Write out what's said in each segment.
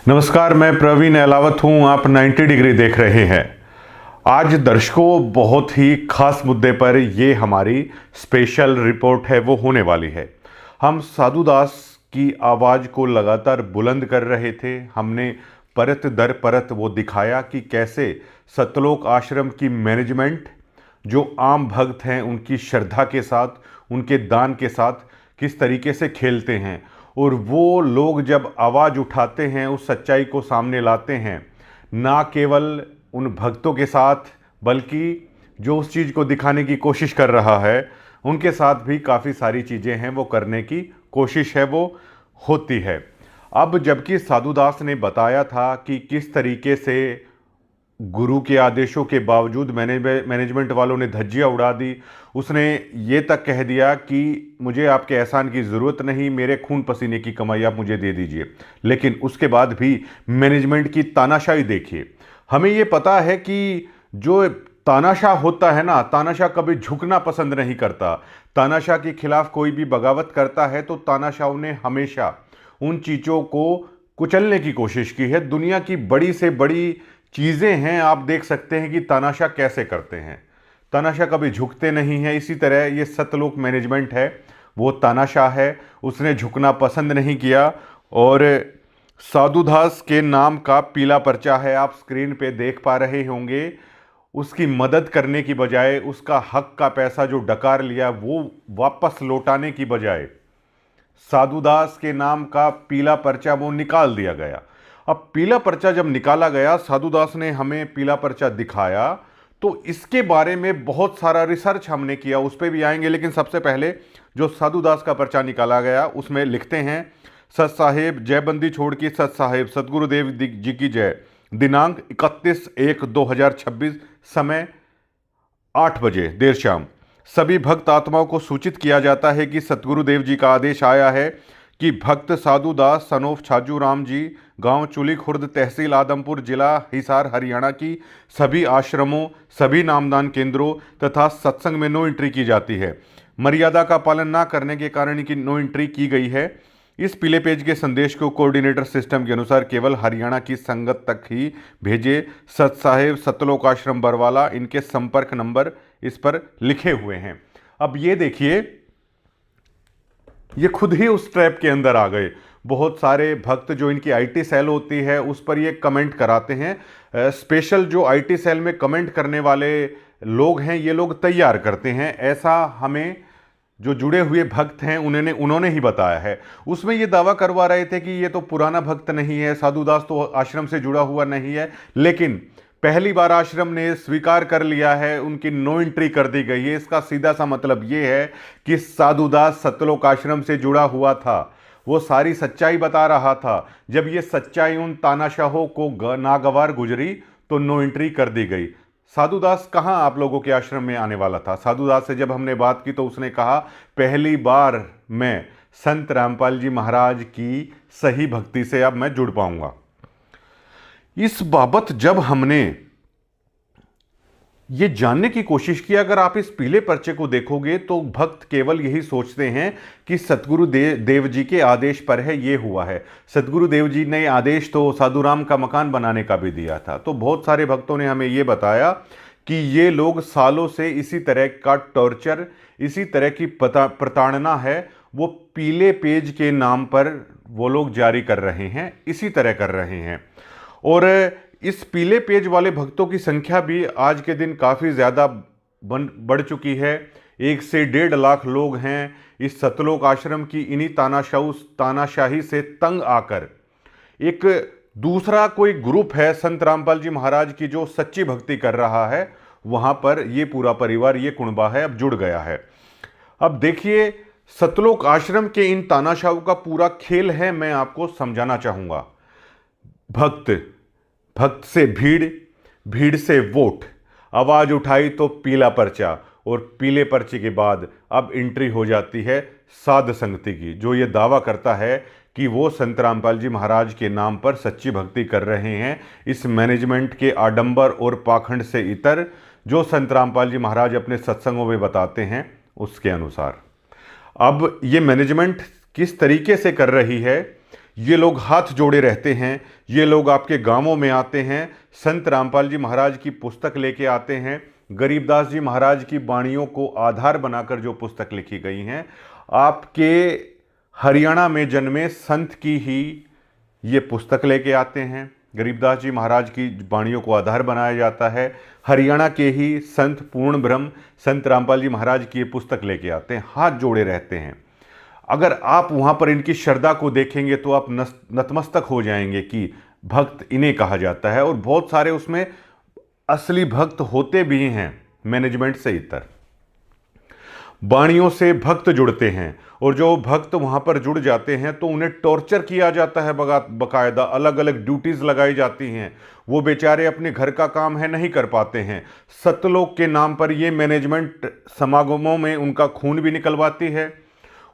नमस्कार, मैं प्रवीण अहलावत हूं। आप 90 डिग्री देख रहे हैं। आज दर्शकों, बहुत ही खास मुद्दे पर ये हमारी स्पेशल रिपोर्ट है वो होने वाली है। हम साधु दास की आवाज़ को लगातार बुलंद कर रहे थे। हमने परत दर परत वो दिखाया कि कैसे सतलोक आश्रम की मैनेजमेंट जो आम भक्त हैं उनकी श्रद्धा के साथ, उनके दान के साथ किस तरीके से खेलते हैं, और वो लोग जब आवाज़ उठाते हैं, उस सच्चाई को सामने लाते हैं, ना केवल उन भक्तों के साथ बल्कि जो उस चीज़ को दिखाने की कोशिश कर रहा है उनके साथ भी काफ़ी सारी चीज़ें हैं वो करने की कोशिश है वो होती है। अब जबकि साधु दास ने बताया था कि किस तरीके से गुरु के आदेशों के बावजूद मैनेजमेंट वालों ने धज्जियां उड़ा दी। उसने ये तक कह दिया कि मुझे आपके एहसान की ज़रूरत नहीं, मेरे खून पसीने की कमाई आप मुझे दे दीजिए। लेकिन उसके बाद भी मैनेजमेंट की तानाशाही देखिए। हमें ये पता है कि जो तानाशाह होता है ना, तानाशाह कभी झुकना पसंद नहीं करता। तानाशाह के खिलाफ कोई भी बगावत करता है तो तानाशाह ने हमेशा उन चीज़ों को कुचलने की कोशिश की है। दुनिया की बड़ी से बड़ी चीज़ें हैं, आप देख सकते हैं कि तानाशाह कैसे करते हैं। तानाशाह कभी झुकते नहीं हैं। इसी तरह ये सतलोक मैनेजमेंट है, वो तानाशाह है, उसने झुकना पसंद नहीं किया। और साधु दास के नाम का पीला पर्चा है, आप स्क्रीन पे देख पा रहे होंगे। उसकी मदद करने की बजाय, उसका हक का पैसा जो डकार लिया वो वापस लौटाने की बजाय साधु दास के नाम का पीला पर्चा वो निकाल दिया गया। अब पीला पर्चा जब निकाला गया, साधु दास ने हमें पीला पर्चा दिखाया, तो इसके बारे में बहुत सारा रिसर्च हमने किया, उस पर भी आएंगे। लेकिन सबसे पहले जो साधु दास का पर्चा निकाला गया उसमें लिखते हैं, सत साहेब जयबंदी छोड़ की सत साहेब, सतगुरुदेव जी की जय। दिनांक 31/1/2026, समय 8 बजे देर शाम। सभी भक्त आत्माओं को सूचित किया जाता है कि सतगुरुदेव जी का आदेश आया है कि भक्त साधु दास सनोफ छाजू राम जी, गांव चुली खुर्द, तहसील आदमपुर, जिला हिसार, हरियाणा की सभी आश्रमों, सभी नामदान केंद्रों तथा सत्संग में नो एंट्री की जाती है। मर्यादा का पालन ना करने के कारण इनकी नो एंट्री की गई है। इस पीले पेज के संदेश को कोऑर्डिनेटर सिस्टम के अनुसार केवल हरियाणा की संगत तक ही भेजे। सत साहेब सतलोक आश्रम बरवाला, इनके संपर्क नंबर इस पर लिखे हुए हैं। अब ये देखिए, ये खुद ही उस ट्रैप के अंदर आ गए। बहुत सारे भक्त जो इनकी आईटी सेल होती है उस पर ये कमेंट कराते हैं। स्पेशल जो आईटी सेल में कमेंट करने वाले लोग हैं, ये लोग तैयार करते हैं, ऐसा हमें जो जुड़े हुए भक्त हैं उन्होंने ही बताया है। उसमें ये दावा करवा रहे थे कि ये तो पुराना भक्त नहीं है, साधु दास तो आश्रम से जुड़ा हुआ नहीं है, लेकिन पहली बार आश्रम ने स्वीकार कर लिया है, उनकी नो एंट्री कर दी गई है। इसका सीधा सा मतलब ये है कि साधु दास सतलोक आश्रम से जुड़ा हुआ था, वो सारी सच्चाई बता रहा था। जब ये सच्चाई उन तानाशाहों को नागवार गुजरी तो नो एंट्री कर दी गई। साधु दास कहाँ आप लोगों के आश्रम में आने वाला था? साधु दास से जब हमने बात की तो उसने कहा, पहली बार मैं संत रामपाल जी महाराज की सही भक्ति से अब मैं जुड़ पाऊंगा। इस बाबत जब हमने ये जानने की कोशिश की, अगर आप इस पीले पर्चे को देखोगे तो भक्त केवल यही सोचते हैं कि सतगुरु देव जी के आदेश पर है, ये हुआ है। सतगुरु देव जी ने आदेश तो साधु राम का मकान बनाने का भी दिया था। तो बहुत सारे भक्तों ने हमें ये बताया कि ये लोग सालों से इसी तरह का टॉर्चर, इसी तरह की प्रताड़ना है वो पीले पेज के नाम पर वो लोग जारी कर रहे हैं, इसी तरह कर रहे हैं। और इस पीले पेज वाले भक्तों की संख्या भी आज के दिन काफ़ी ज़्यादा बढ़ चुकी है। 1 से 1.5 लाख लोग हैं इस सतलोक आश्रम की इन्हीं तानाशाही से तंग आकर। एक दूसरा कोई ग्रुप है संत रामपाल जी महाराज की जो सच्ची भक्ति कर रहा है, वहाँ पर ये पूरा परिवार, ये कुनबा है, अब जुड़ गया है। अब देखिए, सतलोक आश्रम के इन तानाशाहों का पूरा खेल है, मैं आपको समझाना चाहूँगा। भक्त से भीड़, भीड़ से वोट, आवाज उठाई तो पीला पर्चा, और पीले पर्चे के बाद अब एंट्री हो जाती है साध संगति की, जो ये दावा करता है कि वो संत रामपाल जी महाराज के नाम पर सच्ची भक्ति कर रहे हैं। इस मैनेजमेंट के आडंबर और पाखंड से इतर जो संत रामपाल जी महाराज अपने सत्संगों में बताते हैं उसके अनुसार। अब ये मैनेजमेंट किस तरीके से कर रही है ये लोग हाथ जोड़े रहते हैं, ये लोग आपके गांवों में आते हैं, संत रामपाल जी महाराज की पुस्तक लेके आते हैं। गरीबदास जी महाराज की वाणियों को आधार बनाकर जो पुस्तक लिखी गई हैं, आपके हरियाणा में जन्मे संत की ही ये पुस्तक लेके आते हैं। गरीबदास जी महाराज की वाणियों को आधार बनाया जाता है। हरियाणा के ही संत पूर्ण ब्रह्म संत रामपाल जी महाराज की ये पुस्तक लेके आते हैं, हाथ जोड़े रहते हैं। अगर आप वहाँ पर इनकी श्रद्धा को देखेंगे तो आप नतमस्तक हो जाएंगे कि भक्त इन्हें कहा जाता है। और बहुत सारे उसमें असली भक्त होते भी हैं, मैनेजमेंट से इतर। वाणियों से भक्त जुड़ते हैं और जो भक्त वहाँ पर जुड़ जाते हैं तो उन्हें टॉर्चर किया जाता है, बकायदा अलग अलग ड्यूटीज़ लगाई जाती हैं। वो बेचारे अपने घर का काम है नहीं कर पाते हैं। सतलोक के नाम पर ये मैनेजमेंट समागमों में उनका खून भी निकलवाती है।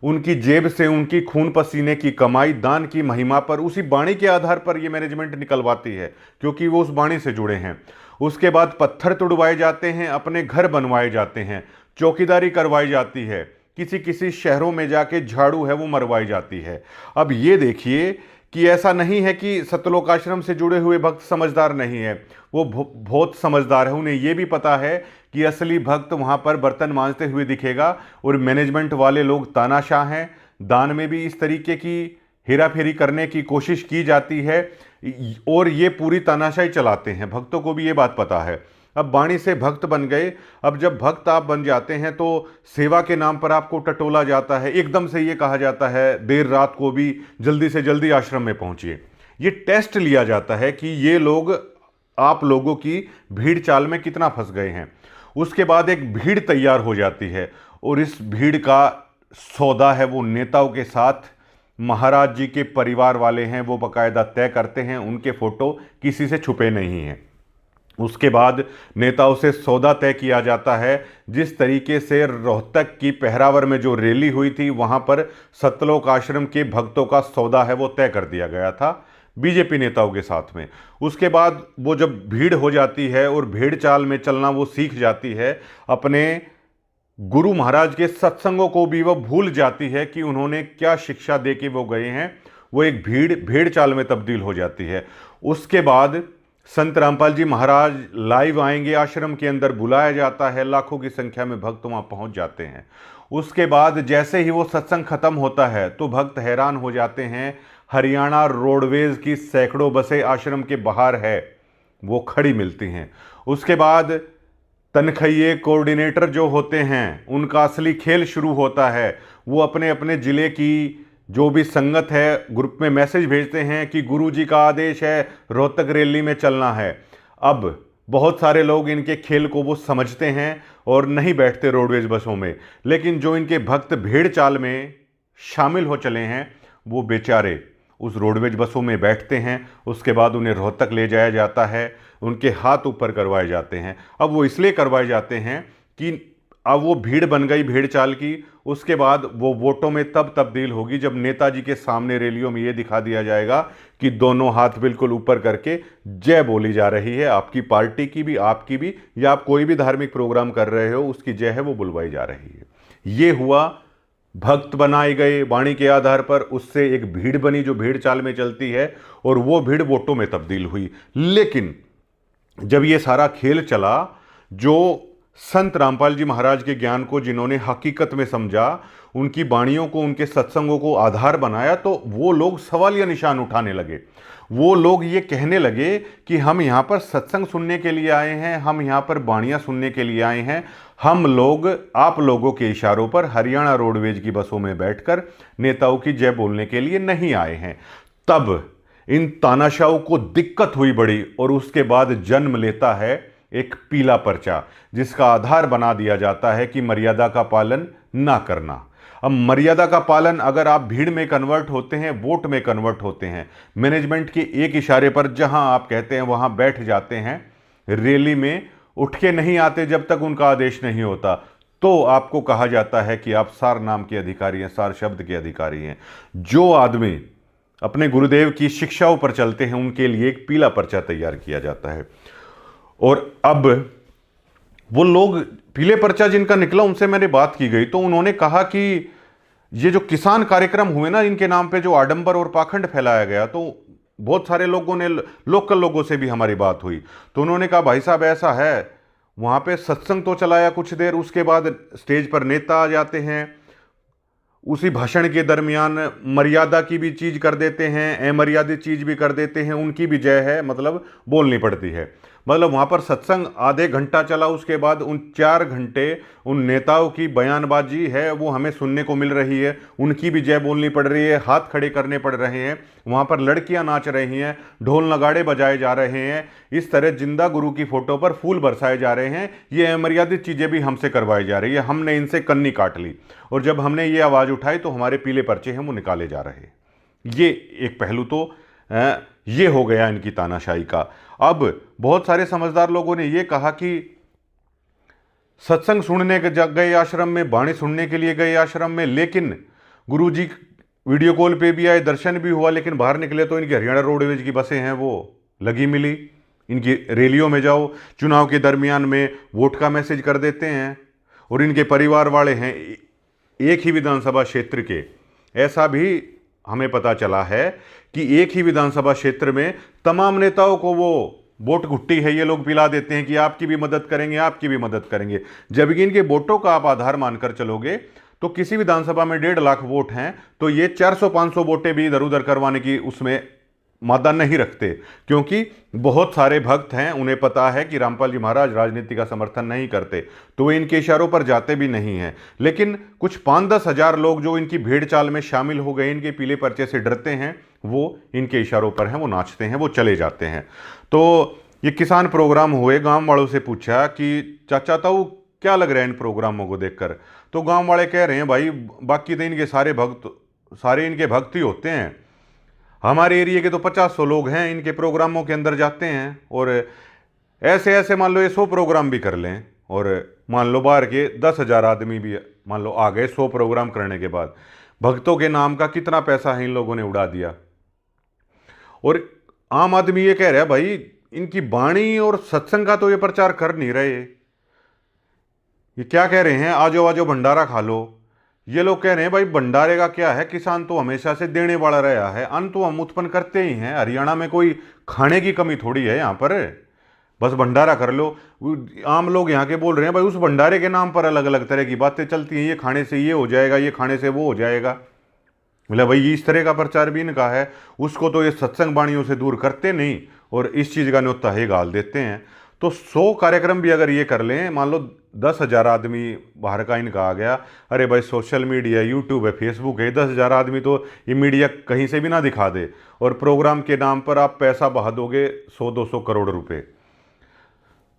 उनकी जेब से उनकी खून पसीने की कमाई दान की महिमा पर उसी वाणी के आधार पर ये मैनेजमेंट निकलवाती है, क्योंकि वो उस वाणी से जुड़े हैं। उसके बाद पत्थर तुड़वाए जाते हैं, अपने घर बनवाए जाते हैं, चौकीदारी करवाई जाती है, किसी किसी शहरों में जाके झाड़ू है वो मरवाई जाती है। अब ये देखिए कि ऐसा नहीं है कि सतलोक आश्रम से जुड़े हुए भक्त समझदार नहीं है, वो बहुत समझदार है। उन्हें ये भी पता है कि असली भक्त वहाँ पर बर्तन मांजते हुए दिखेगा और मैनेजमेंट वाले लोग तानाशाह हैं। दान में भी इस तरीके की हेराफेरी करने की कोशिश की जाती है और ये पूरी तानाशाही चलाते हैं। भक्तों को भी ये बात पता है। अब वाणी से भक्त बन गए। अब जब भक्त आप बन जाते हैं तो सेवा के नाम पर आपको टटोला जाता है। एकदम से ये कहा जाता है देर रात को भी जल्दी से जल्दी आश्रम में पहुंचिए। ये टेस्ट लिया जाता है कि ये लोग आप लोगों की भीड़ चाल में कितना फंस गए हैं। उसके बाद एक भीड़ तैयार हो जाती है और इस भीड़ का सौदा है वो नेताओं के साथ। महाराज जी के परिवार वाले हैं वो बाकायदा तय करते हैं, उनके फोटो किसी से छुपे नहीं हैं। उसके बाद नेताओं से सौदा तय किया जाता है। जिस तरीके से रोहतक की पहरावर में जो रैली हुई थी वहाँ पर सतलोक आश्रम के भक्तों का सौदा है वो तय कर दिया गया था बीजेपी नेताओं के साथ में। उसके बाद वो जब भीड़ हो जाती है और भीड़ चाल में चलना वो सीख जाती है, अपने गुरु महाराज के सत्संगों को भी वो भूल जाती है कि उन्होंने क्या शिक्षा दे के वो गए हैं। वो एक भीड़ चाल में तब्दील हो जाती है। उसके बाद संत रामपाल जी महाराज लाइव आएंगे, आश्रम के अंदर बुलाया जाता है, लाखों की संख्या में भक्त वहाँ पहुँच जाते हैं। उसके बाद जैसे ही वो सत्संग खत्म होता है तो भक्त हैरान हो जाते हैं। हरियाणा रोडवेज की सैकड़ों बसें आश्रम के बाहर है वो खड़ी मिलती हैं। उसके बाद तनखैये कोऑर्डिनेटर जो होते हैं उनका असली खेल शुरू होता है। वो अपने अपने ज़िले की जो भी संगत है ग्रुप में मैसेज भेजते हैं कि गुरुजी का आदेश है रोहतक रैली में चलना है। अब बहुत सारे लोग इनके खेल को वो समझते हैं और नहीं बैठते रोडवेज बसों में, लेकिन जो इनके भक्त भीड़ चाल में शामिल हो चले हैं वो बेचारे उस रोडवेज बसों में बैठते हैं। उसके बाद उन्हें रोहतक ले जाया जाता है, उनके हाथ ऊपर करवाए जाते हैं। अब वो इसलिए करवाए जाते हैं कि अब वो भीड़ बन गई भीड़ चाल की। उसके बाद वो वोटों में तब तब्दील होगी जब नेताजी के सामने रैलियों में ये दिखा दिया जाएगा कि दोनों हाथ बिल्कुल ऊपर करके जय बोली जा रही है। आपकी पार्टी की भी, आपकी भी, या आप कोई भी धार्मिक प्रोग्राम कर रहे हो उसकी जय है वो बुलवाई जा रही है। ये हुआ, भक्त बनाए गए वाणी के आधार पर, उससे एक भीड़ बनी जो भीड़ चाल में चलती है और वो भीड़ वोटों में तब्दील हुई। लेकिन जब ये सारा खेल चला, जो संत रामपाल जी महाराज के ज्ञान को जिन्होंने हकीकत में समझा, उनकी वाणियों को, उनके सत्संगों को आधार बनाया, तो वो लोग सवाल या निशान उठाने लगे। वो लोग ये कहने लगे कि हम यहाँ पर सत्संग सुनने के लिए आए हैं, हम यहाँ पर वाणियाँ सुनने के लिए आए हैं। हम लोग आप लोगों के इशारों पर हरियाणा रोडवेज की बसों में बैठकर नेताओं की जय बोलने के लिए नहीं आए हैं। तब इन तानाशाहों को दिक्कत हुई बड़ी और उसके बाद जन्म लेता है एक पीला पर्चा, जिसका आधार बना दिया जाता है कि मर्यादा का पालन ना करना। अब मर्यादा का पालन, अगर आप भीड़ में कन्वर्ट होते हैं, वोट में कन्वर्ट होते हैं, मैनेजमेंट के एक इशारे पर जहां आप कहते हैं वहां बैठ जाते हैं, रैली में उठ के नहीं आते जब तक उनका आदेश नहीं होता, तो आपको कहा जाता है कि आप सार नाम के अधिकारी हैं, सार शब्द के अधिकारी हैं। जो आदमी अपने गुरुदेव की शिक्षाओं पर चलते हैं उनके लिए एक पीला पर्चा तैयार किया जाता है। और अब वो लोग, पीले पर्चा जिनका निकला उनसे मैंने बात की गई तो उन्होंने कहा कि ये जो किसान कार्यक्रम हुए ना, इनके नाम पे जो आडंबर और पाखंड फैलाया गया, तो बहुत सारे लोगों ने, लोकल लोगों से भी हमारी बात हुई, तो उन्होंने कहा भाई साहब ऐसा है, वहाँ पे सत्संग तो चलाया कुछ देर, उसके बाद स्टेज पर नेता आ जाते हैं, उसी भाषण के दरमियान मर्यादा की भी चीज कर देते हैं, अमर्यादित चीज भी कर देते हैं, उनकी भी जय है मतलब बोलनी पड़ती है। मतलब वहाँ पर सत्संग आधे घंटा चला, उसके बाद उन 4 घंटे उन नेताओं की बयानबाजी है वो हमें सुनने को मिल रही है, उनकी भी जय बोलनी पड़ रही है, हाथ खड़े करने पड़ रहे हैं, वहाँ पर लड़कियाँ नाच रही हैं, ढोल नगाड़े बजाए जा रहे हैं, इस तरह जिंदा गुरु की फोटो पर फूल बरसाए जा रहे हैं, ये अमर्यादित चीज़ें भी हमसे करवाई जा रही है। हमने इनसे कन्नी काट ली और जब हमने ये आवाज़ उठाई तो हमारे पीले पर्चे हैं वो निकाले जा रहे हैं। ये एक पहलू तो ये हो गया इनकी तानाशाही का। अब बहुत सारे समझदार लोगों ने ये कहा कि सत्संग सुनने के गए आश्रम में, बाणी सुनने के लिए गए आश्रम में, लेकिन गुरुजी वीडियो कॉल पे भी आए, दर्शन भी हुआ, लेकिन बाहर निकले तो इनकी हरियाणा रोडवेज की बसें हैं वो लगी मिली। इनकी रैलियों में जाओ, चुनाव के दरमियान में वोट का मैसेज कर देते हैं, और इनके परिवार वाले हैं एक ही विधानसभा क्षेत्र के। ऐसा भी हमें पता चला है कि एक ही विधानसभा क्षेत्र में तमाम नेताओं को वो वोट घुट्टी है ये लोग पिला देते हैं कि आपकी भी मदद करेंगे, आपकी भी मदद करेंगे। जबकि इनके वोटों का आप आधार मानकर चलोगे तो किसी विधानसभा में 1.5 लाख वोट हैं, तो ये 400-500 वोटें भी इधर उधर करवाने की उसमें मादा नहीं रखते, क्योंकि बहुत सारे भक्त हैं, उन्हें पता है कि रामपाल जी महाराज राजनीति का समर्थन नहीं करते, तो वे इनके इशारों पर जाते भी नहीं हैं। लेकिन कुछ 5-10 हज़ार लोग जो इनकी भीड़ चाल में शामिल हो गए, इनके पीले पर्चे से डरते हैं, वो इनके इशारों पर हैं, वो नाचते हैं, वो चले जाते हैं। तो ये किसान प्रोग्राम हुए, गांव वालों से पूछा कि चाचा ताऊ क्या लग रहा है इन प्रोग्रामों को देखकर, तो गांव वाले कह रहे हैं भाई बाकी तो इनके सारे इनके भक्त ही होते हैं, हमारे एरिया के तो 50-100 लोग हैं, इनके प्रोग्रामों के अंदर जाते हैं, और ऐसे ऐसे मान लो ये 100 प्रोग्राम भी कर लें, और मान लो बाहर के 10,000 आदमी भी मान लो आ गए 100 प्रोग्राम करने के बाद, भक्तों के नाम का कितना पैसा है इन लोगों ने उड़ा दिया। और आम आदमी ये कह रहा है भाई इनकी वाणी और सत्संग का तो ये प्रचार कर नहीं रहे, ये क्या कह रहे हैं आजो आजो भंडारा खा लो। ये लोग कह रहे हैं भाई भंडारे का क्या है, किसान तो हमेशा से देने वाला रहा है, अन्न तो हम उत्पन्न करते ही हैं, हरियाणा में कोई खाने की कमी थोड़ी है यहाँ पर, बस भंडारा कर लो। आम लोग यहाँ के बोल रहे हैं भाई उस भंडारे के नाम पर अलग अलग तरह की बातें चलती हैं, ये खाने से ये हो जाएगा, ये खाने से वो हो जाएगा। बोला भाई इस तरह का प्रचार भी इनका है, उसको तो ये सत्संग वाणियों से दूर करते नहीं और इस चीज़ का न्योता ही गाल देते हैं। तो 100 कार्यक्रम भी अगर ये कर लें, मान लो 10,000 आदमी बाहर का इनका आ गया, अरे भाई सोशल मीडिया, यूट्यूब है, फेसबुक है, 10,000 आदमी तो ये मीडिया कहीं से भी ना दिखा दे, और प्रोग्राम के नाम पर आप पैसा बहा दोगे 100-200 करोड़ रुपए।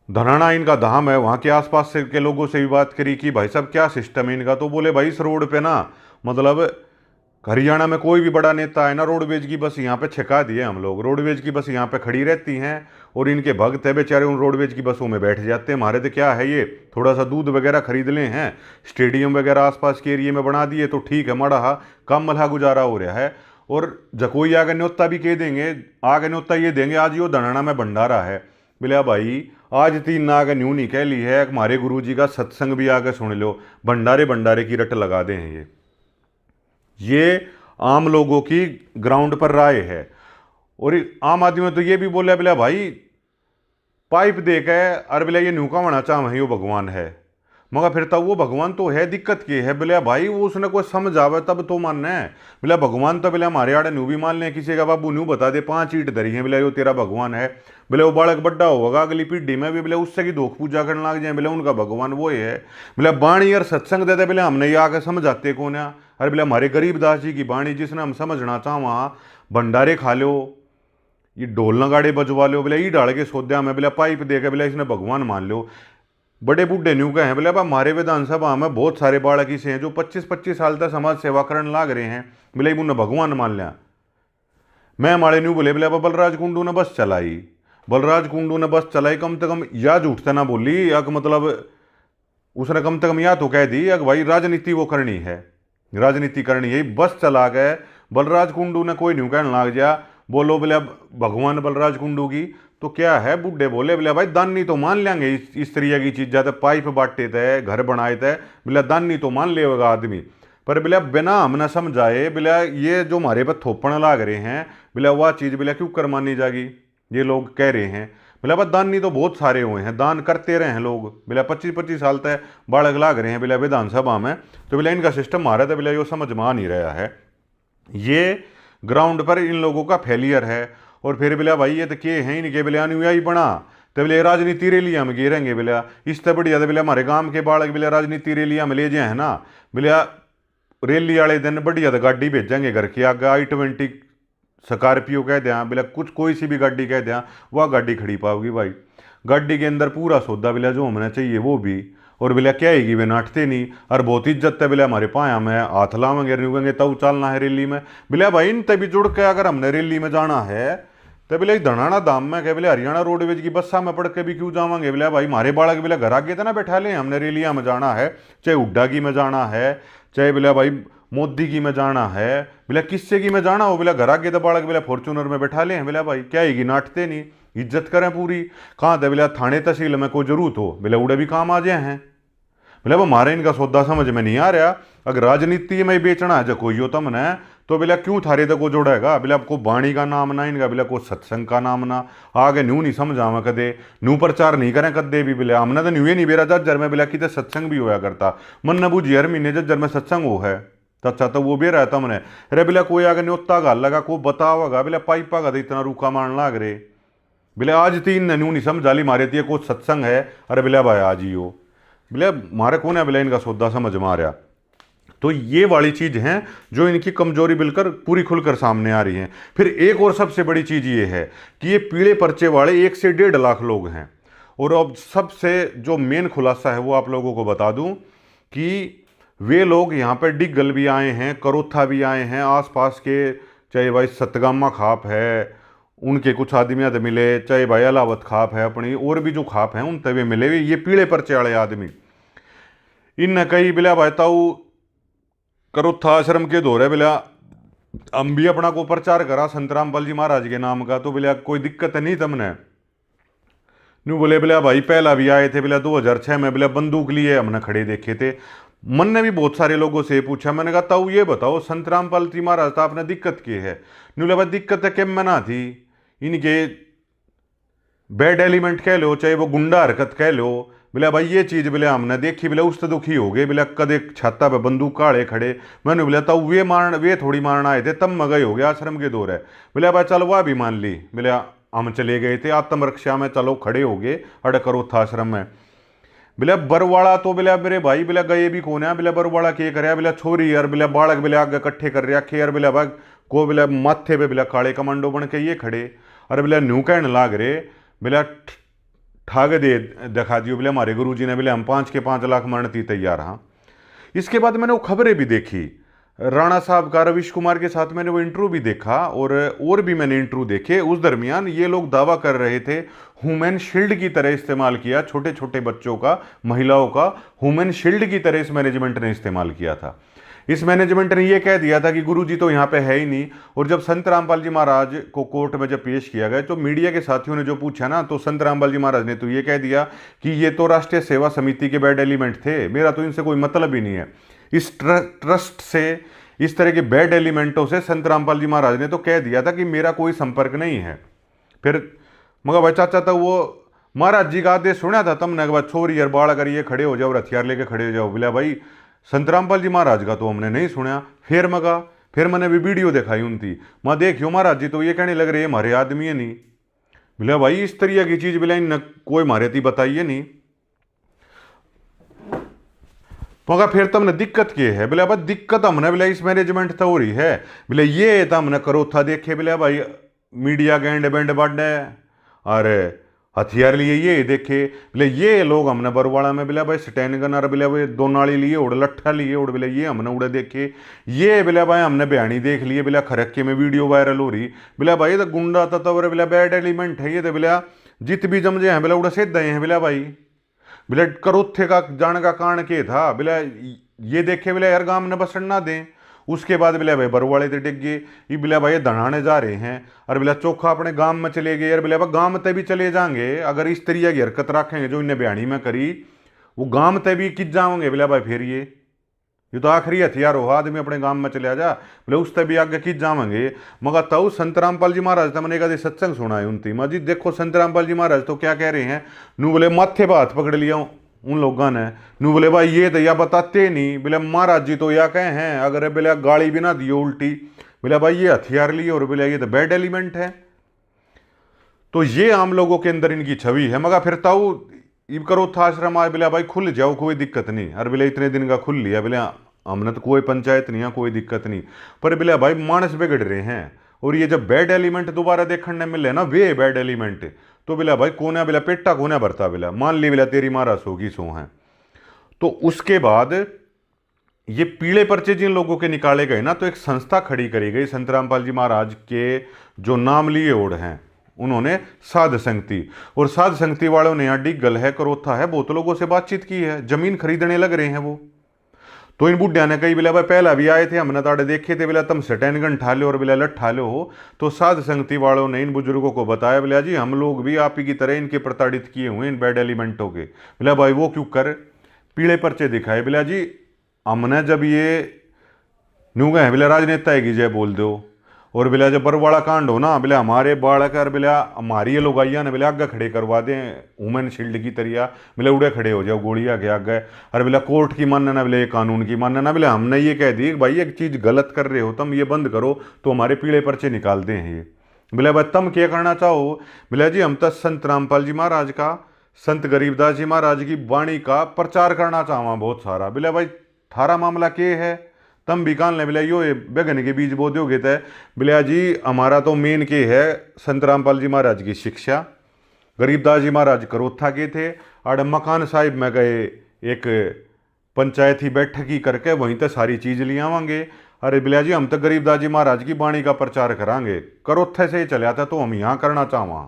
धनाना इनका धाम है, वहाँ के आसपास से के लोगों से भी बात करी कि भाई साहब क्या सिस्टम है इनका, तो बोले भाई इस रोड पे ना मतलब हरियाणा में कोई भी बड़ा नेता है ना, रोडवेज की बस यहाँ पे छिका दिए हम लोग, रोडवेज की बस यहाँ पे खड़ी रहती हैं, और इनके भक्त है बेचारे उन रोडवेज की बसों में बैठ जाते हैं। हमारे तो क्या है, ये थोड़ा सा दूध वगैरह खरीद ले हैं, स्टेडियम वगैरह आसपास के एरिए में बना दिए तो ठीक है, मड़ा कम मल्हा गुजारा हो रहा है। और जकोई आगे न्योता भी कह देंगे, आगे न्योता ये देंगे आज यो धनाना में भंडारा है, बोले भाई आज 3 ना आगे न्यू नहीं कह ली है, हमारे गुरु जी का सत्संग भी आगे सुन लो, भंडारे की रट लगा दे हैं। ये आम लोगों की ग्राउंड पर राय है। और आम आदमी में तो ये भी बोला बोला भाई पाइप दे के अरे बोला ये न्यूका होना चाह वही वो भगवान है, मगर फिर तब वो भगवान तो है, दिक्कत की है बोले भाई वो उसने कोई समझ आवे तब तो मानना है। बोला भगवान तो बोले हमारे आड़े न्यू भी मान लें, किसी का बाबू न्यू बता दे 5 ईंट धरी है, बोले वो तेरा भगवान है, बोले वो बालक बड्डा होगा अगली पीढ़ी में भी बोले उससे की धोख पूजा करने लग जाए, बोले उनका भगवान वो है। बोले बाणी और सत्संग देते बोले हमने ये आके समझाते कौन है, अरे बोले हमारे गरीबदास जी की बाणी जिसने हम समझना चाह वहाँ भंडारे खा लो, ये ढोल नगाड़े बजवा लो, बोले ये डाल के सोद्या में बोले पाइप दे के बोले इसने भगवान मान लो। बड़े बूढ़े न्यू कहे बोले अब हमारे विधानसभा में बहुत सारे बालक ऐसे हैं जो 25-25 साल तक समाज सेवा करने लाग रहे हैं, बोले उन्हें भगवान मान लिया। मैं हमारे न्यू बोले अब बलराज कुंडू ने बस चलाई, बलराज कुंडू ने बस चलाई, कम से कम या झूठते ना बोली, या मतलब उसने कम से कम या तो कह दी या भाई राजनीति वो करनी है, राजनीति करनी है, बस चला गए। बलराज कुंडू ने कोई न्यू कहने लाग जा, बोलो बोले अब भगवान बलराज कुंडू की तो क्या है, बूढ़े बोले बोले भाई दानी तो मान लेंगे, इस तरह की चीज़ जाते पाइप बांटे थे, घर बनाए थे, बोले दानी तो मान लेगा आदमी, पर बिला बिना हम ना समझाए बिला ये जो हमारे पर थोपण लाग रहे हैं बिला वह चीज़ बिला क्यों कर मानी जाएगी। ये लोग कह रहे हैं बिला बस दानी तो बहुत सारे हुए हैं, दान करते रहे हैं लोग बिला 25-25 साल तक बालक लाग रहे हैं बिला विधानसभा में, तो बिला इनका सिस्टम मारा था बिला ये समझ में आ नहीं रहा है। ये ग्राउंड पर इन लोगों का फेलियर है। और फिर बिला भाई ये तो के हैं इनके बिला अनुयायी बना तो बिला राजनीति रैलियाँ में गिरेंगे बिला इससे बढ़िया तो बिला हमारे गांव के बालक बिला राजनीति रैलियाँ में ले जाए है ना बिला रैली वाले दिन बढ़िया तो गाड़ी भेजेंगे घर के आगे i20 स्कॉर्पियो कह दें बिला कुछ कोई सी भी गाड़ी कह दें वह गाड़ी खड़ी पाओगी भाई। गाड़ी के अंदर पूरा सौदा बिला जो होना चाहिए वो भी, और बिला क्या आएगी वे नाटते नहीं और बहुत इज्जत है बिला हमारे पाया में हाथ लावेंगे रुकेंगे तब चलना है रैली में बिला भाई। इन तभी जुड़ के अगर हमने रैली में जाना है तो बिला धनाना दाम में कह बिला हरियाणा रोडवेज की बस्सा में पढ़ के भी क्यों जावांगे बिला भाई। हमारे बालक बिला घर आगे तो ना बैठा ले, हमने रैलियाँ में जाना है चाहे हुड्डा की में जाना है चाहे बिला भाई मोदी की में जाना है बिला किससे की में जाना हो बिला घर आगे तो बालक बिला फॉर्चूनर में बैठा ले हैं बिला भाई। क्या आएगी नाटते नहीं, इज्जत करें पूरी। कहाँ था बिला थाने तहसील में कोई जरूरत हो बिला उड़े भी काम आ जाए हैं बिला वो हमारे इनका सौदा समझ में नहीं आ रहा। अगर राजनीति में बेचना है जो कोई हो तमने तो बिला क्यों थारे तक को जोड़ेगा बिला आपको बाणी का नाम ना इनका बिला को सत्संग का नाम ना आगे न्यू नहीं समझावा कदे न्यू प्रचार नहीं करें कदे भी बिला हमने तो न्यू ही नहीं बेरा जज्जर में बिला कि सत्संग भी होया करता मन न बूझी हर महीने जज्जर में सत्संग हो है तो अच्छा तो वो भी रहता मैंने अरे बिला कोई आगे न्योता गाल लगा को बताओगा बिला पाइपा का तो इतना रूखा मारन लाग रहे बिला आज 3 ने न्यू नहीं समझा ली मारे थी को सत्संग है अरे बिला भाई आज ही हो बिला मारे कौन है बिला इनका सौदा समझ में आ रहा। तो ये वाली चीज हैं जो इनकी कमजोरी बिल्कुल पूरी खुलकर सामने आ रही है। फिर एक और सबसे बड़ी चीज ये है कि ये पीले पर्चे वाले 1 से 1.5 लाख लोग हैं। और अब सबसे जो मेन खुलासा है वो आप लोगों को बता दूं कि वे लोग यहाँ पर डिगल भी आए हैं, करोथा भी आए हैं, आसपास के चाहे भाई सतगामा खाप है उनके कुछ आदमी तो मिले, चाहे भाई अलावत खाप है अपनी और भी जो खाप हैं उन तवे मिले हुए ये पीले पर्चे वाले आदमी। इन कई बिला भाई ताऊ करोथा आश्रम के दौरे बिला हम भी अपना को प्रचार करा संत रामपाल जी महाराज के नाम का तो बिला कोई दिक्कत नहीं तमने न्यू बोले बिला भाई पहला भी आए थे बिला 2006 में बिला बंदूक लिए हमने खड़े देखे थे। मन ने भी बहुत सारे लोगों से पूछा, मैंने कहा ताऊ ये बताओ संत रामपाल जी महाराज था आपने दिक्कत की है न्यू बोला दिक्कत है केम में ना थी इनके बैड एलिमेंट कह लो चाहे वो गुंडा हरकत कह लो बिला भाई ये चीज़ बिला हमने देखी बिला उस तो दुखी हो गए बिला कदे छाता पे बंदूक काड़े खड़े मैंने बोला ताऊ वे थोड़ी मारना आए थे तब मगई हो गया आश्रम के दौर है बिला भाई चलो वह भी मान ली बिला हम चले गए थे आत्मरक्षा में चलो खड़े हो गए अड़ करो था आश्रम में बिला बरवाड़ा तो बिला मेरे भाई बिला गए भी कौन है बिला बरवाड़ा के कर बिला छोरी यार बिला बालक बिला आगे इकट्ठे कर रखे यार बिला भाग को बिला माथे पे बिला काले कमांडो बन के ये खड़े अरे बिला न्यू कहने लाग रहे बिला ठाग दे दिखा दियो बिला हमारे गुरुजी ने बिला हम 5 के 5 लाख मरने तैयार। हाँ इसके बाद मैंने वो खबरें भी देखी राणा साहब का रविश कुमार के साथ मैंने वो इंटरव्यू भी देखा और भी मैंने इंटरव्यू देखे। उस दरमियान ये लोग दावा कर रहे थे ह्यूमन शील्ड की तरह इस्तेमाल किया, छोटे छोटे बच्चों का महिलाओं का ह्यूमन शील्ड की तरह इस मैनेजमेंट ने इस्तेमाल किया था। इस मैनेजमेंट ने यह कह दिया था कि गुरुजी तो यहाँ पे है ही नहीं। और जब संत रामपाल जी महाराज को कोर्ट में जब पेश किया गया तो मीडिया के साथियों ने जो पूछा ना तो संत रामपाल जी महाराज ने तो ये कह दिया कि ये तो राष्ट्रीय सेवा समिति के बैड एलिमेंट थे, मेरा तो इनसे कोई मतलब ही नहीं है। इस ट्रस्ट से इस तरह के बैड एलिमेंटों से संत रामपाल जी महाराज ने तो कह दिया था कि मेरा कोई संपर्क नहीं है। फिर मगर भाई चाचा तो वो महाराज जी का आदेश सुना था तमने के बाद छोरी यार बाढ़ अगर ये खड़े हो जाओ हथियार लेके खड़े हो जाओ बोला भाई संत रामपाल जी महाराज का तो हमने नहीं सुना। फिर मैंने भी वीडियो दिखाई उनकी मैं देखियो महाराज जी तो ये कहने लग रहे हमारे आदमी है नहीं बोला भाई इस तरह की चीज बिला इन कोई मारे थी बताइए नहीं। मगर फिर तमने दिक्कत क्या है बोले भाई दिक्कत हमने बोला इस मैनेजमेंट तो हो रही है बोले ये तो हमने करो था देखे बोले भाई मीडिया गेंड बेंड बाडे और हथियार लिए ये देखे बोले ये लोग हमने बरवाड़ा में बोले भाई स्टैंड गन और बोले भाई 2 नाली लिए उड़ लट्ठा लिए उड़ बोले ये हमने उड़े देखे ये बोले भाई हमने बयानी देख लिए बोले खरक्के में वीडियो वायरल हो रही बोले भाई तो गुंडा था तो बोले बैड एलिमेंट है ये तो बोले जित भी जमजे हैं बोले उड़े सीध दे हैं बोले भाई बोले करोथे का जाने का कारण के था बोले ये देखे बोले यार गांव ने बसण ना दें। उसके बाद बोले भाई बरवाड़े ते डिग गए ये बोले भाई दढ़ाने जा रहे हैं और बोले चोखा अपने गांव में चले गए यार बोले भाई गांव में भी चले जाएंगे अगर इस तरीके की हरकत रखेंगे जो इन्हें बयानी में करी वो गांव ते भी किस जाओगे बोले भाई फिर ये ये तो आखिरी हथियार हो, आदमी अपने गांव में चले जा बोले उससे भी आगे की जावेंगे। मगर तऊ संत रामपाल जी महाराज तो मैंने कभी सत्संग सुना है उनती माजी, देखो संत रामपाल जी महाराज तो क्या कह रहे हैं, नू बोले माथे पर हाथ पकड़ लिया उन लोगों ने, नू बोले भाई ये तो या बताते नहीं, बोले महाराज जी तो या कहे हैं अगर बोले गाली भी ना दियो उल्टी, बोले भाई ये हथियार लिए और बोले ये तो बैड एलिमेंट है। तो ये आम लोगों के अंदर इनकी छवि है। मगर फिर ताऊ इब करो था आश्रम आज बोले भाई खुल जाओ कोई दिक्कत नहीं, अरे बोले इतने दिन का खुल लिया, बोले हमने तो कोई पंचायत नहीं है कोई दिक्कत नहीं, पर बोले भाई मानस बिगड़ रहे हैं। और ये जब बैड एलिमेंट दोबारा देखने मिले ना वे बैड एलिमेंट, तो बोला भाई कोने बोला पेटा कोने भरता, बोला मान ली बोला तेरी महाराज होगी सो है। तो उसके बाद ये पीले पर्चे जिन लोगों के निकाले गए ना, तो एक संस्था खड़ी करी गई संत रामपाल जी महाराज के जो नाम लिए ओढ़ हैं उन्होंने साध संगति, और साध संगति वालों ने यहाँ डिगल है करोथा है बहुत लोगों से बातचीत की है, जमीन खरीदने लग रहे हैं वो। तो इन बुढ़िया ने कही बोला भाई पहला भी आए थे हमने ताड़े देखे थे, बोला तुम सटैन गन ठा लो और बोला लठ ठा लो हो। तो साध संगति वालों ने इन बुजुर्गों को बताया, बोला जी हम लोग भी आप ही की तरह इनके प्रताड़ित किए हुए इन बैड एलिमेंटों के। बोला भाई वो क्यों कर, पीले पर्चे दिखाए, बोला जी हमने जब ये न्यू गए बोला राजनेता है कि जय बोल दो, और बोला जब बरवाड़ा कांड हो ना, बोला हमारे बाढ़ कर बोला हमारी ये लोग आइया ने बोला आगे खड़े करवा दें वुमेन शील्ड की तरिया, बोला उड़े खड़े हो जाओ गोली आगे आगे, अरे बोला कोर्ट की मानना ना, बोला ये कानून की मानना ना, बोला हमने ये कह दी भाई एक चीज़ गलत कर रहे हो तुम ये बंद करो तो हमारे पीले पर्चे निकाल दें ये। बोला भाई तुम क्या करना चाहो, बोला जी हम तो संत रामपाल जी महाराज का संत गरीबदास जी महाराज की वाणी का प्रचार करना चाहवा बहुत सारा। बोला भाई थारा मामला क्या है, तम भी कान ले, बोला यो बैगन के बीज बो दोगे तय, बोला जी हमारा तो मेन के है संत रामपाल जी महाराज की शिक्षा, गरीबदास जी महाराज करोथा के थे, आड़ मकान साहिब में गए एक पंचायती बैठक ही करके वहीं तक सारी चीज़ ले आवांगे। अरे बोला जी हम तो गरीबदास जी महाराज की वाणी का प्रचार करांगे, करोथे से ही चले आता तो हम यहाँ करना चाहवा।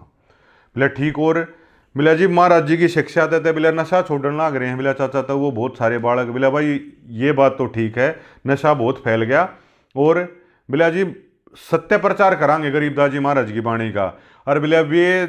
बोला ठीक, और बोला जी महाराज जी की शिक्षा देते, बोला नशा छोड़ने लग रहे हैं, बोला चाचा तो वो बहुत सारे बालक, बोला भाई ये बात तो ठीक है नशा बहुत फैल गया, और बोला जी सत्य प्रचार करांगे गरीबदास जी महाराज की वाणी का। और बोला वे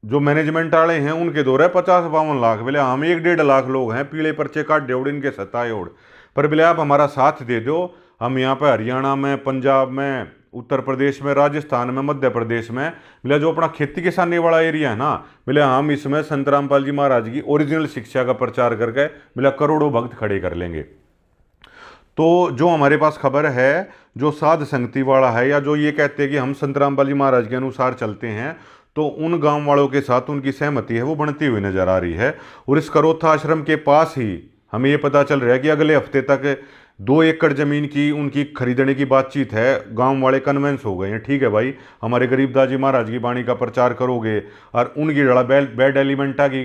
जो मैनेजमेंट वाले हैं उनके दो रहे 50-52 लाख, बोले हम 1-1.5 लाख लोग हैं पीले पर्चे काट दे इनके सत्ताए ओढ़, पर बोले आप हमारा साथ दे दो, हम यहाँ पर हरियाणा में पंजाब में उत्तर प्रदेश में राजस्थान में मध्य प्रदेश में, बोले जो अपना खेती किसानी वाला एरिया है ना, बोले हम इसमें संत रामपाल जी महाराज की ओरिजिनल शिक्षा का प्रचार करके बोले करोड़ों भक्त खड़े कर लेंगे। तो जो हमारे पास खबर है जो साध संगति वाला है या जो ये कहते हैं कि हम संत रामपाल जी महाराज के अनुसार चलते हैं, तो उन गांव वालों के साथ उनकी सहमति है वो बढ़ती हुई नजर आ रही है। और इस करोथा आश्रम के पास ही हमें ये पता चल रहा है कि अगले हफ्ते तक 2 एकड़ जमीन की उनकी खरीदने की बातचीत है, गांव वाले कन्वेंस हो गए हैं, ठीक है भाई हमारे गरीबदास जी महाराज की वाणी का प्रचार करोगे और उनकी लड़ा बैड एलिमेंटा की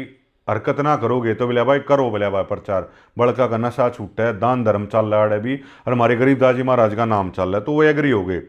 हरकत ना करोगे तो बोले भाई करो, बोले भाई प्रचार बड़का का नशा छूटा है, दान धर्म चल रहा है अभी और हमारे गरीबदास जी महाराज का नाम चल रहा है, तो वो एग्री हो गए।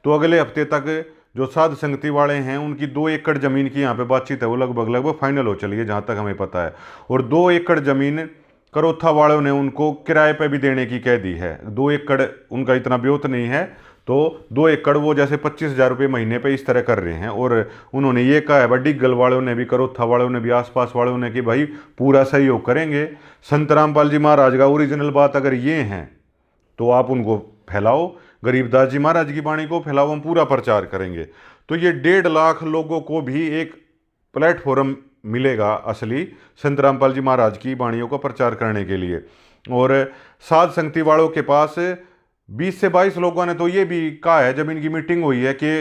तो अगले हफ्ते तक जो साध संगति वाले हैं उनकी 2 एकड़ ज़मीन की यहाँ पे बातचीत है वो लगभग फाइनल हो चली है जहाँ तक हमें पता है। और 2 एकड़ ज़मीन करोथा वालों ने उनको किराए पे भी देने की कह दी है। 2 एकड़ उनका इतना ब्योत नहीं है, तो 2 एकड़ वो जैसे 25,000 रुपये महीने पे इस तरह कर रहे हैं। और उन्होंने ये कहा है डिग्गल वालों ने भी करोथा वालों ने भी आसपास वालों ने कि भाई पूरा सहयोग करेंगे, संत रामपाल जी महाराज का ओरिजिनल बात अगर ये हैं तो आप उनको फैलाओ, गरीबदास जी महाराज की वाणी को फैलाओ, हम पूरा प्रचार करेंगे। तो ये 1.5 लाख लोगों को भी एक प्लेटफॉर्म मिलेगा असली संत रामपाल जी महाराज की वाणियों का प्रचार करने के लिए। और साध संगति वालों के पास 20 से 22 लोगों ने तो ये भी कहा है जब इनकी मीटिंग हुई है कि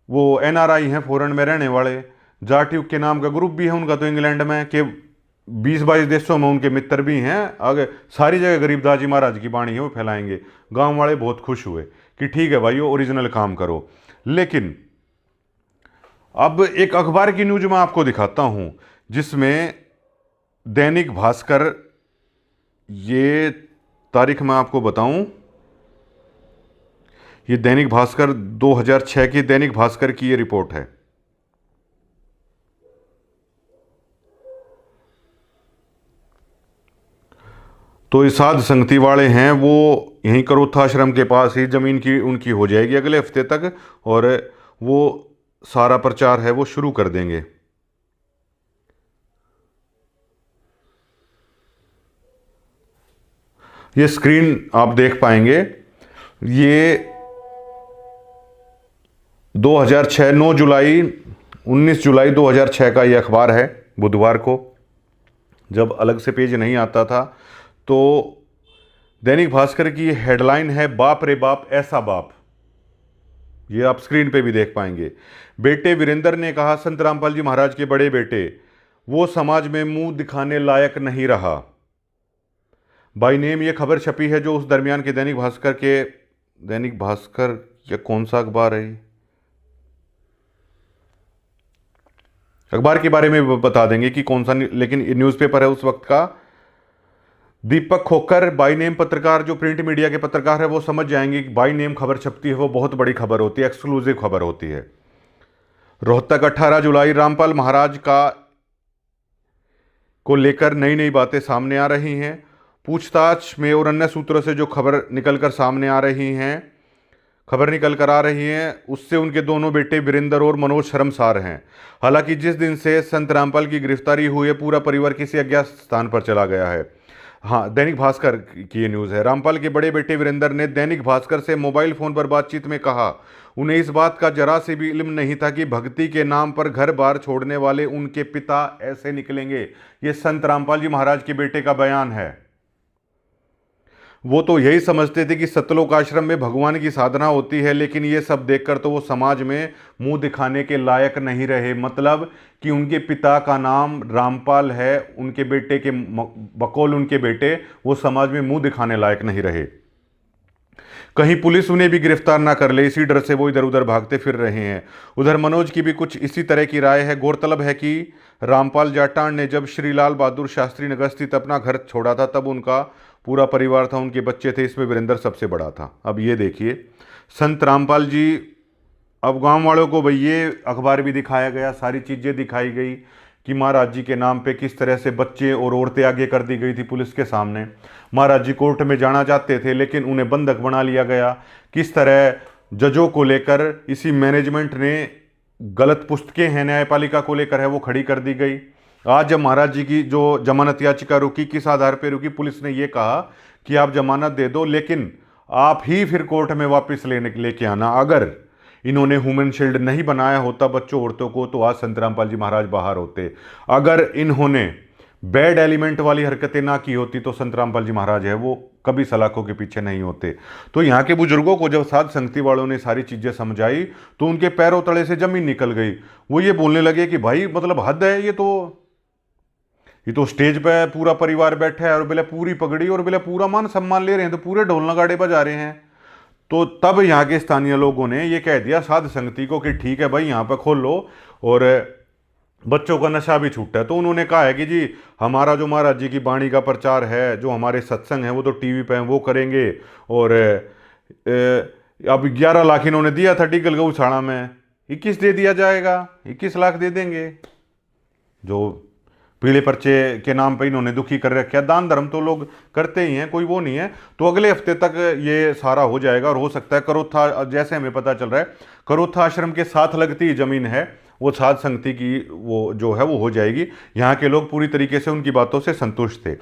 वो NRI हैं फॉरेन में रहने वाले, जाट्यूब के नाम का ग्रुप भी है उनका तो इंग्लैंड में, कि 20-22 देशों में उनके मित्र भी हैं, अगर सारी जगह गरीबदास जी महाराज की वाणी है वो फैलाएंगे। गांव वाले बहुत खुश हुए कि ठीक है भाई ओरिजिनल काम करो। लेकिन अब एक अखबार की न्यूज मैं आपको दिखाता हूं जिसमें दैनिक भास्कर, ये तारीख मैं आपको बताऊं, ये दैनिक भास्कर 2006 की दैनिक भास्कर की ये रिपोर्ट है। तो ये साध संगति वाले हैं वो यहीं करोथा आश्रम के पास ही ज़मीन की उनकी हो जाएगी अगले हफ्ते तक, और वो सारा प्रचार है वो शुरू कर देंगे। ये स्क्रीन आप देख पाएंगे, ये 2006 9 जुलाई 19 जुलाई 2006 का ये अखबार है। बुधवार को जब अलग से पेज नहीं आता था तो दैनिक भास्कर की हेडलाइन है, बाप रे बाप ऐसा बाप। ये आप स्क्रीन पे भी देख पाएंगे। बेटे वीरेंद्र ने कहा, संत रामपाल जी महाराज के बड़े बेटे वो समाज में मुंह दिखाने लायक नहीं रहा। बाई नेम ये खबर छपी है जो उस दरमियान के दैनिक भास्कर या कौन सा अखबार है, अखबार के बारे में बता देंगे कि कौन सा, लेकिन न्यूज़पेपर है उस वक्त का। दीपक खोकर बाई नेम पत्रकार, जो प्रिंट मीडिया के पत्रकार है वो समझ जाएंगे कि बाई नेम खबर छपती है वो बहुत बड़ी खबर होती है, एक्सक्लूसिव खबर होती है। रोहतक 18 जुलाई, रामपाल महाराज को लेकर नई नई बातें सामने आ रही हैं। पूछताछ में और अन्य सूत्रों से जो खबर निकल कर आ रही है उससे उनके दोनों बेटे वीरेंद्र और मनोज शर्मसार हैं। हालांकि जिस दिन से संत रामपाल की गिरफ्तारी हुई है पूरा परिवार किसी अज्ञात स्थान पर चला गया है। हाँ, दैनिक भास्कर की ये न्यूज़ है। रामपाल के बड़े बेटे वीरेंद्र ने दैनिक भास्कर से मोबाइल फोन पर बातचीत में कहा, उन्हें इस बात का जरा से भी इल्म नहीं था कि भक्ति के नाम पर घर बार छोड़ने वाले उनके पिता ऐसे निकलेंगे। ये संत रामपाल जी महाराज के बेटे का बयान है। वो तो यही समझते थे कि सतलोक आश्रम में भगवान की साधना होती है, लेकिन ये सब देखकर तो वो समाज में मुंह दिखाने के लायक नहीं रहे। मतलब कि उनके पिता का नाम रामपाल है, उनके बेटे के बकौल उनके बेटे वो समाज में मुंह दिखाने लायक नहीं रहे। कहीं पुलिस उन्हें भी गिरफ्तार ना कर ले, इसी डर से वो इधर उधर भागते फिर रहे हैं। उधर मनोज की भी कुछ इसी तरह की राय है। गौरतलब है कि रामपाल जाटान ने जब श्री लाल बहादुर शास्त्री नगर स्थित अपना घर छोड़ा था तब उनका पूरा परिवार था, उनके बच्चे थे, इसमें वीरेंद्र सबसे बड़ा था। अब ये देखिए संत रामपाल जी, अब गांव वालों को भाई ये अखबार भी दिखाया गया, सारी चीज़ें दिखाई गई कि महाराज जी के नाम पे किस तरह से बच्चे और औरतें आगे कर दी गई थी पुलिस के सामने। महाराज जी कोर्ट में जाना चाहते थे लेकिन उन्हें बंधक बना लिया गया। किस तरह जजों को लेकर इसी मैनेजमेंट ने गलत पुस्तकें हैं न्यायपालिका को लेकर है वो खड़ी कर दी गई। आज जब महाराज जी की जो जमानत याचिका रुकी, किस आधार पर रुकी? पुलिस ने यह कहा कि आप जमानत दे दो लेकिन आप ही फिर कोर्ट में वापस लेके आना। अगर इन्होंने ह्यूमन शील्ड नहीं बनाया होता बच्चों औरतों को तो आज संत रामपाल जी महाराज बाहर होते। अगर इन्होंने बैड एलिमेंट वाली हरकतें ना की होती तो संत रामपाल जी महाराज है वो कभी सलाखों के पीछे नहीं होते। तो यहाँ के बुजुर्गों को जब साध संगति वालों ने सारी चीज़ें समझाई तो उनके पैरों तले से जमीन निकल गई। वो ये बोलने लगे कि भाई मतलब हद है, ये तो स्टेज पे पूरा परिवार बैठा है और बोले पूरी पगड़ी और बोले पूरा मान सम्मान ले रहे हैं, तो पूरे ढोल नगाड़े बजा रहे हैं। तो तब यहाँ के स्थानीय लोगों ने ये कह दिया साध संगति को कि ठीक है भाई यहाँ पर खोल लो और बच्चों का नशा भी छूटा है। तो उन्होंने कहा है कि जी हमारा जो महाराज जी की वाणी का प्रचार है, जो हमारे सत्संग है वो तो टीवी पे हैं वो करेंगे। और अब 11 लाख इन्होंने दिया था टिकल गौशाला में, 21 दे दिया जाएगा, 21 लाख दे देंगे। जो पीले पर्चे के नाम पे इन्होंने दुखी कर रखा है। दान धर्म तो लोग करते ही हैं, कोई वो नहीं है। तो अगले हफ्ते तक ये सारा हो जाएगा और हो सकता है करोथा, जैसे हमें पता चल रहा है करोथा आश्रम के साथ लगती जमीन है वो साध संगति की वो जो है वो हो जाएगी। यहाँ के लोग पूरी तरीके से उनकी बातों से संतुष्ट थे।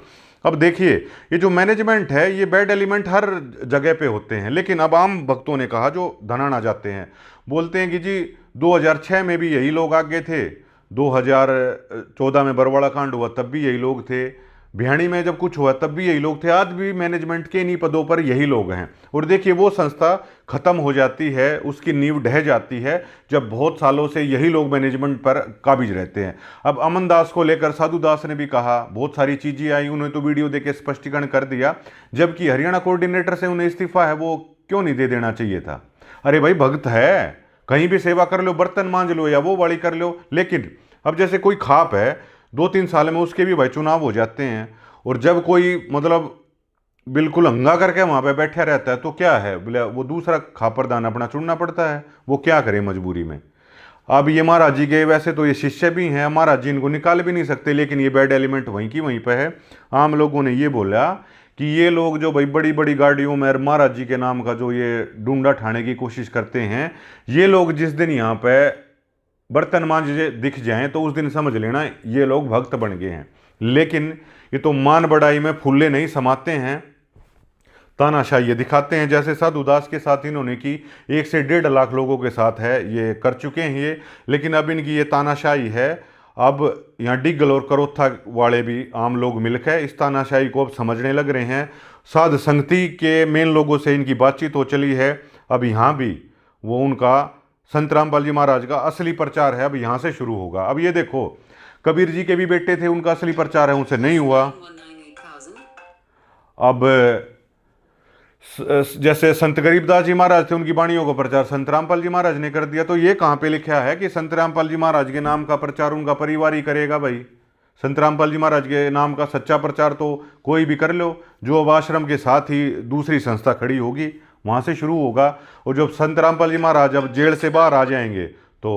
अब देखिए ये जो मैनेजमेंट है ये बैड एलिमेंट हर जगह पे होते हैं, लेकिन अब आम भक्तों ने कहा जो धनाना जाते हैं बोलते हैं कि जी 2006 में भी यही लोग आगे थे, 2014 में बरवाड़ा कांड हुआ तब भी यही लोग थे, भियाणी में जब कुछ हुआ तब भी यही लोग थे, आज भी मैनेजमेंट के इन्हीं पदों पर यही लोग हैं। और देखिए वो संस्था खत्म हो जाती है, उसकी नींव ढह जाती है जब बहुत सालों से यही लोग मैनेजमेंट पर काबिज रहते हैं। अब अमन दास को लेकर साधु दास ने भी कहा, बहुत सारी चीज़ें आई, उन्हें तो वीडियो देके स्पष्टीकरण कर दिया, जबकि हरियाणा कोऑर्डिनेटर से उन्हें इस्तीफा है वो क्यों नहीं दे देना चाहिए था? अरे भाई भक्त है, कहीं भी सेवा कर लो, बर्तन मांज लो या वो वाली कर लो। लेकिन अब जैसे कोई खाप है 2-3 साल में उसके भी भाई चुनाव हो जाते हैं, और जब कोई मतलब बिल्कुल हंगा करके वहाँ पे बैठा रहता है तो क्या है बोले वो दूसरा खापरदान अपना चुनना पड़ता है, वो क्या करे मजबूरी में। अब ये महाराज जी के वैसे तो ये शिष्य भी हैं, महाराज जी इनको निकाल भी नहीं सकते, लेकिन ये बैड एलिमेंट वहीं की वहीं पे है। आम लोगों ने ये बोला कि ये लोग जो भाई बड़ी बड़ी गाड़ियों में महाराज जी के नाम का जो ये डूंडा ठाने की कोशिश करते हैं, ये लोग जिस दिन यहाँ पे बर्तन मांझे दिख जाएं तो उस दिन समझ लेना ये लोग भक्त बन गए हैं। लेकिन ये तो मान बढ़ाई में फुल्ले नहीं समाते हैं। तानाशाही ये दिखाते हैं, जैसे साधु दास के साथ इन्होंने की 1 से 1.5 लाख लोगों के साथ है, ये कर चुके हैं ये। लेकिन अब इनकी ये तानाशाही है। अब यहाँ डिग्गल और करोथा वाले भी आम लोग मिलकर इस तानाशाही को अब समझने लग रहे हैं। साध संगति के मेन लोगों से इनकी बातचीत हो चली है। अब यहाँ भी वो उनका संत रामपाल जी महाराज का असली प्रचार है, अब यहाँ से शुरू होगा। अब ये देखो, कबीर जी के भी बेटे थे, उनका असली प्रचार है, उनसे नहीं हुआ। अब जैसे संत गरीबदास जी महाराज थे, उनकी वाणियों का प्रचार संत रामपाल जी महाराज ने कर दिया। तो ये कहाँ पे लिखा है कि संत रामपाल जी महाराज के नाम का प्रचार उनका परिवार ही करेगा? भाई, संत रामपाल जी महाराज के नाम का सच्चा प्रचार तो कोई भी कर लो, जो अब आश्रम के साथ ही दूसरी संस्था खड़ी होगी वहाँ से शुरू होगा। और जब संत रामपाल जी महाराज अब जेल से बाहर आ जाएंगे तो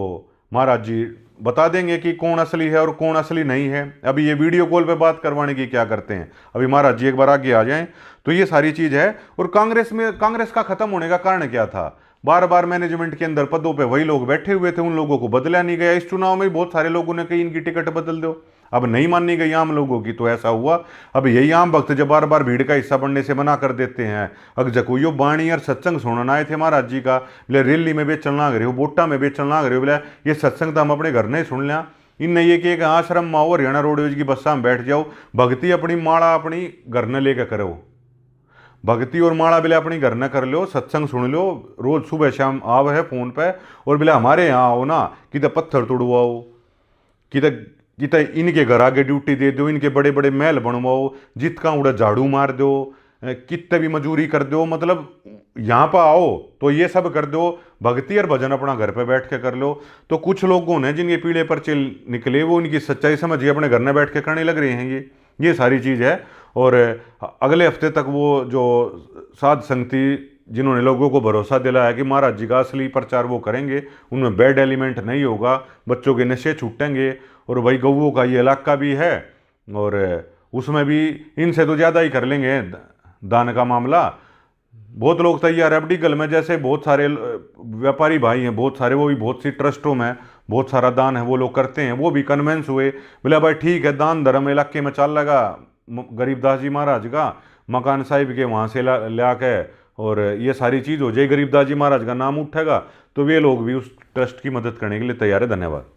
महाराज जी बता देंगे कि कौन असली है और कौन असली नहीं है। अभी ये वीडियो कॉल पे बात करवाने की क्या करते हैं, अभी महाराज जी एक बार आगे आ जाएं। तो ये सारी चीज़ है। और कांग्रेस का खत्म होने का कारण क्या था? बार बार मैनेजमेंट के अंदर पदों पे वही लोग बैठे हुए थे, उन लोगों को बदला नहीं गया। इस चुनाव में बहुत सारे लोगों ने कही इनकी टिकट बदल दो, अब नहीं माननी गई आम लोगों की, तो ऐसा हुआ। अब यही आम भक्त जब बार बार भीड़ का हिस्सा बनने से मना कर देते हैं। अग जकोयो बाणी और सत्संग सुनना आए थे महाराज जी का, बोले रैली में बेचन लाग रहे हो, बोटा में बेचन लाग रहे हो, बोले ये सत्संग तो हम अपने घर नहीं सुन लिया। इनने ये कि आश्रम में आओ, हरियाणा रोडवेज की बस्सा में बैठ जाओ, भक्ति अपनी माला अपनी घर न लेकर करो, भक्ति और माला बिले अपनी घर न कर लो, सत्संग सुन लो, रोज सुबह शाम आव है फोन पे, और बिले हमारे यहाँ आओ ना, किधर पत्थर तोड़वाओ, किधर इनके घर आगे ड्यूटी दे दो, इनके बड़े बड़े महल बनवाओ, जितना उड़ा झाड़ू मार दो, कितने भी मजूरी कर दो, मतलब यहाँ पर आओ तो ये सब कर दो, भक्ति और भजन अपना घर पे बैठ के कर लो। तो कुछ लोगों ने जिनके पीढ़े पर चिल निकले वो इनकी सच्चाई समझ के अपने घर में बैठ के करने लग रहे हैं ये सारी चीज़ है। और अगले हफ्ते तक वो जो साध संगति जिन्होंने लोगों को भरोसा दिलाया कि महाराज जी का असली प्रचार वो करेंगे, उनमें बैड एलिमेंट नहीं होगा, बच्चों के नशे छूटेंगे, और भाई गऊओं का ये इलाका भी है और उसमें भी इनसे तो ज़्यादा ही कर लेंगे दान का मामला। बहुत लोग तैयार है। अब डिगल में जैसे बहुत सारे व्यापारी भाई हैं, बहुत सारे, वो भी बहुत सी ट्रस्टों में बहुत सारा दान है वो लोग करते हैं, वो भी कन्वेंस हुए, बोला भाई ठीक है, दान धर्म इलाके में चल लगा गरीबदास जी महाराज का, मकान साहिब के वहाँ से ला के, और ये सारी चीज़ हो जाए, गरीबदास जी महाराज का नाम उठेगा, तो वे लोग भी उस ट्रस्ट की मदद करने के लिए तैयार है। धन्यवाद।